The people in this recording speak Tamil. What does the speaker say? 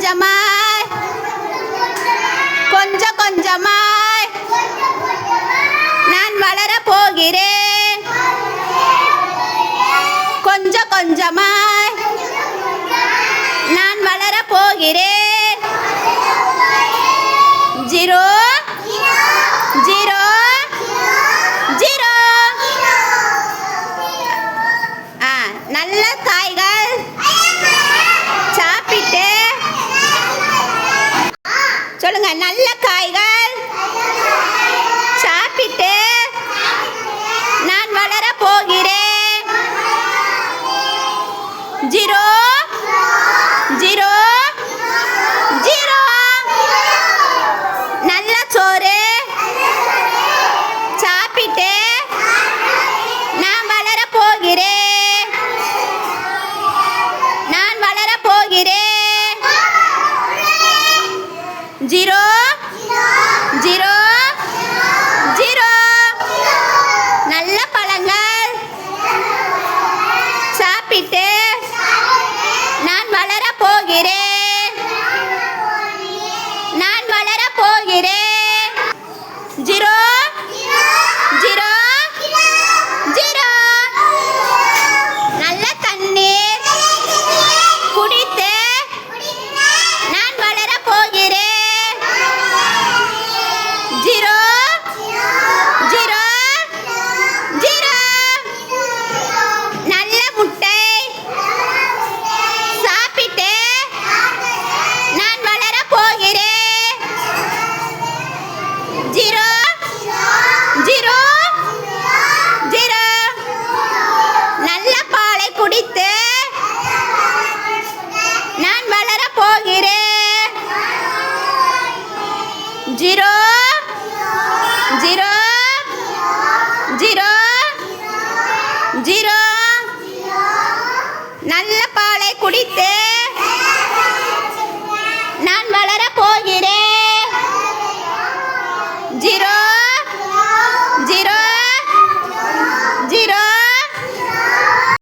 கொஞ்சமாய் கொஞ்சம் கொஞ்சமாய் நான் வளரப் போகிறேன். கொஞ்சம் கொஞ்சமாய் நான் வளரப் போகிறேன். 0 0 0. நல்ல காய்கள் சாப்பிட்டு சொல்லுங்க. நல்ல காய்கள் சாப்பிட்டு நான் வளரப் போகிறேன். 0 0 0. நல்ல சோறு சாப்பிட்டு நான் வளரப் போகிறேன். நான் வளரப் போகிறேன். 0 0 0. நல்ல பழங்கள் சாப்பிட்டு நான் வளரப் போகிறேன். நான் வளரப் போகிறேன். 0 0 0. நல்ல தண்ணீர் குடித்து நான் வளரப் போகிறேன். 0 0 0. நல்ல முட்டை சாப்பிட்டு நான் வளரப் போகிறேன். 0 0 0. நல்ல பாலை குடித்து நான் வளரப் போகிறேன். 0 0 0 0. நல்ல பாலை குடித்து நான் வளரப் போகிறேன். 0